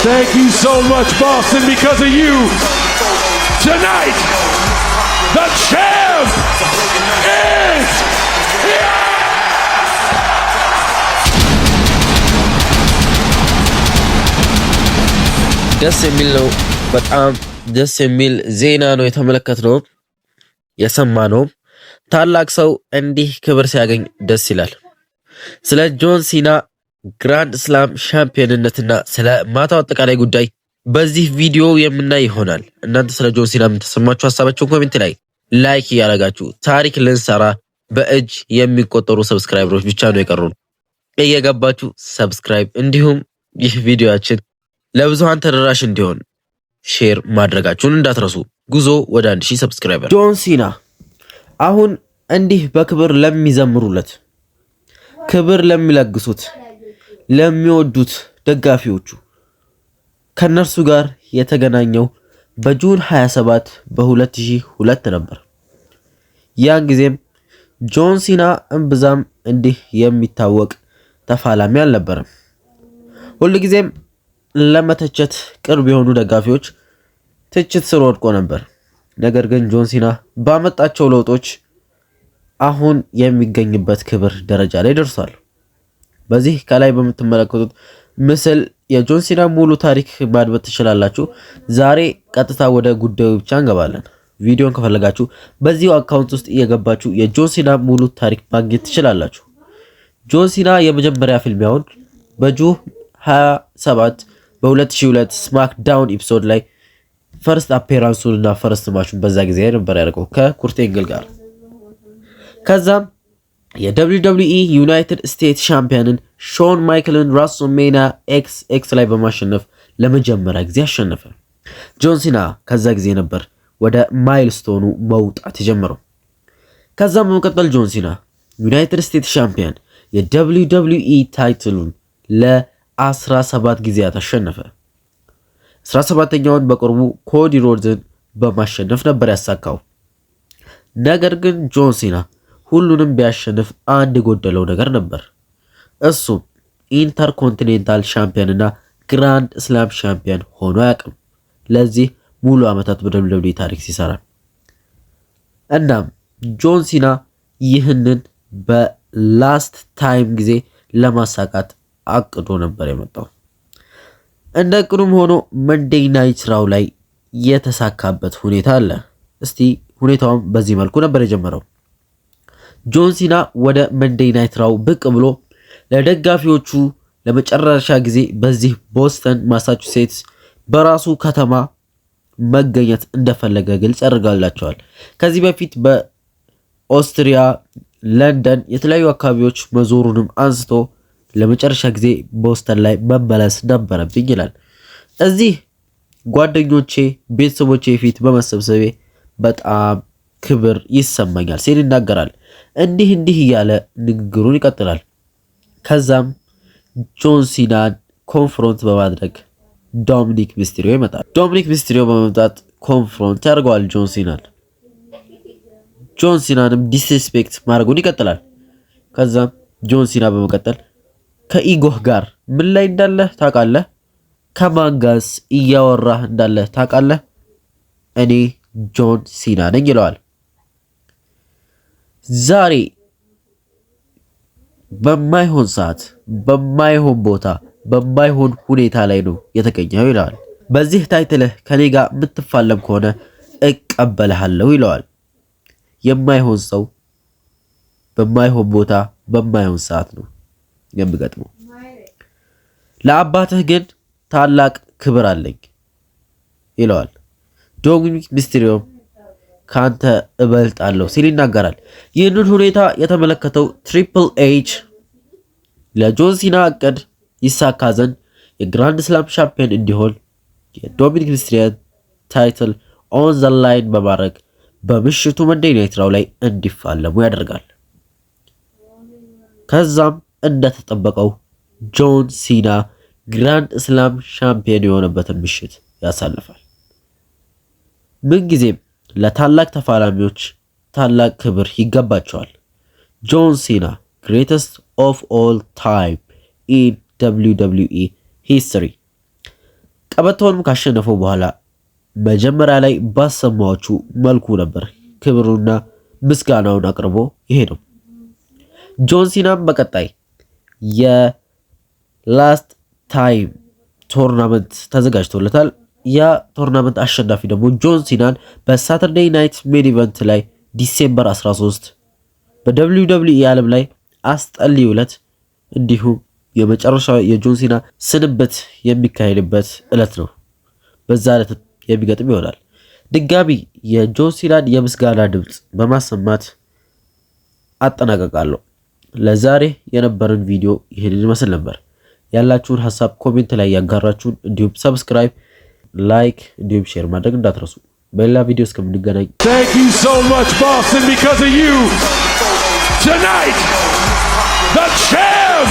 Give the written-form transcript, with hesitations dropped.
Thank you so much, Boston, because of you. Tonight, the champ is here! ደስ የሚል ነው። በጣም ደስ የሚል ዜና ነው የተመለከትነው የሰማነው። ታላቅ ሰው እንዲህ ክብር ሲያገኝ ደስ ይላል። ስለ ጆን ሲና ግራንድ ስላም ሻምፒዮንነትና ስለ ማታው አጠቃላይ ጉዳይ በዚህ ቪዲዮ የምናይ ይሆናል። እናንተ ስለ ጆን ሲና ምን ተሰማችሁ? ሐሳባችሁን ኮሜንት ላይ ላይክ እያደረጋችሁ ታሪክ ልንሰራ በእጅ የሚቆጠሩ ሰብስክራይበሮች ብቻ ነው የቀሩን። እየገባችሁ ሰብስክራይብ እንዲሁም ይህ ቪዲዮአችን ለብዙሃን ተደራሽ እንዲሆን ሼር ማድረጋችሁን እንዳትረሱ። ጉዞ ወደ 1000 ሰብስክራይበር። ጆን ሲና አሁን እንዲህ በክብር ለሚዘምሩለት፣ ክብር ለሚለግሱት፣ ለሚወዱት ደጋፊዎቹ ከነርሱ ጋር የተገናኘው በጁን 27 በ2002 ነበር። ያን ጊዜም ጆን ሲና እምብዛም እንዲህ የሚታወቅ ተፋላሚ አልነበረም። ሁልጊዜም ለመተቸት ቅርብ የሆኑ ደጋፊዎች ትችት ስር ወድቆ ነበር። ነገር ግን ጆን ሲና ባመጣቸው ለውጦች አሁን የሚገኝበት ክብር ደረጃ ላይ ደርሷል። በዚህ ከላይ በምትመለከቱት ምስል የጆን ሲና ሙሉ ታሪክ ማድመጥ ትችላላችሁ። ዛሬ ቀጥታ ወደ ጉዳዩ ብቻ እንገባለን። ቪዲዮን ከፈለጋችሁ በዚሁ አካውንት ውስጥ እየገባችሁ የጆን ሲና ሙሉ ታሪክ ማግኘት ትችላላችሁ። ጆን ሲና የመጀመሪያ ፊልሚያውን በጁን 27 በ2002 ስማክዳውን ኤፒሶድ ላይ ፈርስት አፔራንሱን እና ፈርስት ማቹን በዛ ጊዜ ነበር ያደረገው ከኩርት ኤንግል ጋር። ከዛም የWWE ዩናይትድ ስቴትስ ሻምፒዮንን ሾን ማይክልን ራስልሜኒያ ኤክስ ላይ በማሸነፍ ለመጀመሪያ ጊዜ አሸነፈ። ጆን ሲና ከዛ ጊዜ ነበር ወደ ማይልስቶኑ መውጣት የጀመረው። ከዛም በመቀጠል ጆን ሲና ዩናይትድ ስቴትስ ሻምፒዮን የWWE ታይትሉን ለ17 ጊዜያት አሸነፈ። 17ኛውን በቅርቡ ኮዲ ሮድዝን በማሸነፍ ነበር ያሳካው። ነገር ግን ጆን ሲና ሁሉንም ቢያሸንፍ አንድ የጎደለው ነገር ነበር። እሱም ኢንተርኮንቲኔንታል ሻምፒዮን እና ግራንድ ስላም ሻምፒዮን ሆኖ አያውቅም ለዚህ ሙሉ ዓመታት በደብሊውደብሊውኢ ታሪክ ሲሰራ። እናም ጆን ሲና ይህንን በላስት ታይም ጊዜ ለማሳካት አቅዶ ነበር የመጣው። እንደ ቅዱም ሆኖ መንዴይ ናይት ራው ላይ የተሳካበት ሁኔታ አለ። እስቲ ሁኔታውም በዚህ መልኩ ነበር የጀመረው። ጆን ሲና ወደ መንዴይ ናይት ራው ብቅ ብሎ ለደጋፊዎቹ ለመጨረሻ ጊዜ በዚህ ቦስተን ማሳቹሴትስ በራሱ ከተማ መገኘት እንደፈለገ ግልጽ ያደርጋላቸዋል። ከዚህ በፊት በኦስትሪያ፣ ለንደን የተለያዩ አካባቢዎች መዞሩንም አንስቶ ለመጨረሻ ጊዜ ቦስተን ላይ መመለስ ነበረብኝ ይላል። እዚህ ጓደኞቼ፣ ቤተሰቦቼ ፊት በመሰብሰቤ በጣም ክብር ይሰማኛል ሲል ይናገራል። እንዲህ እያለ ንግግሩን ይቀጥላል። ከዛም ጆን ሲናን ኮንፍሮንት በማድረግ ዶሚኒክ ሚስቴሪዮ ይመጣል። ዶሚኒክ ሚስቴሪዮ በመምጣት ኮንፍሮንት ያደርገዋል ጆን ሲናን። ጆን ሲናንም ዲስሪስፔክት ማድረጉን ይቀጥላል። ከዛም ጆን ሲና በመቀጠል ከኢጎህ ጋር ምን ላይ እንዳለህ ታውቃለህ? ከማን ጋርስ እያወራህ እንዳለህ ታውቃለህ? እኔ ጆን ሲና ነኝ ይለዋል። ዛሬ በማይሆን ሰዓት፣ በማይሆን ቦታ፣ በማይሆን ሁኔታ ላይ ነው የተገኘው ይለዋል። በዚህ ታይትልህ ከኔ ጋር የምትፋለም ከሆነ እቀበልሃለሁ ይለዋል። የማይሆን ሰው በማይሆን ቦታ በማይሆን ሰዓት ነው የሚገጥመው። ለአባትህ ግን ታላቅ ክብር አለኝ ይለዋል። ዶሚኒክ ሚስቴሪዮ ካንተ እበልጣለሁ ሲል ይናገራል። ይህንን ሁኔታ የተመለከተው ትሪፕል ኤች ለጆን ሲና እቅድ ይሳካ ዘንድ የግራንድ ስላም ሻምፒዮን እንዲሆን የዶሚኒክ ሚስቴሪዮን ታይትል ኦን ዘ ላይን በማድረግ በምሽቱ መንዴይ ናይት ራው ላይ እንዲፋለሙ ያደርጋል። ከዛም እንደተጠበቀው ጆን ሲና ግራንድ ስላም ሻምፒዮን የሆነበትን ምሽት ያሳልፋል። ምንጊዜም ለታላቅ ተፋላሚዎች ታላቅ ክብር ይገባቸዋል። ጆን ሲና greatest of all time in WWE history ቀበቶውንም ካሸነፈው በኋላ መጀመሪያ ላይ ባሰማዎቹ መልኩ ነበር ክብሩና ምስጋናውን አቅርቦ ይሄደው። ጆን ሲናም በቀጣይ የላስት ታይም ቶርናመንት ተዘጋጅቶለታል። ያ ቶርናመንት አሸናፊ ደግሞ ጆን ሲናን በሳተርዴይ ናይት ሜን ኢቨንት ላይ ዲሴምበር 13 በWWE ዓለም ላይ አስጠልዩ ዕለት እንዲሁም የመጨረሻው የጆን ሲና ስንብት የሚካሄድበት ዕለት ነው። በዛ ዕለት የሚገጥም ይሆናል። ድጋሚ የጆን ሲናን የምስጋና ድምጽ በማሰማት አጠናቀቃለሁ። ለዛሬ የነበረን ቪዲዮ ይህንን ይመስል ነበር። ያላችሁን ሐሳብ ኮሜንት ላይ ያጋራችሁን፣ እንዲሁም ሰብስክራይብ፣ ላይክ እንዲሁም ሼር ማድረግ እንዳትረሱ። በሌላ ቪዲዮ እስከምንገናኝ Thank you so much Boston, because of you tonight the champ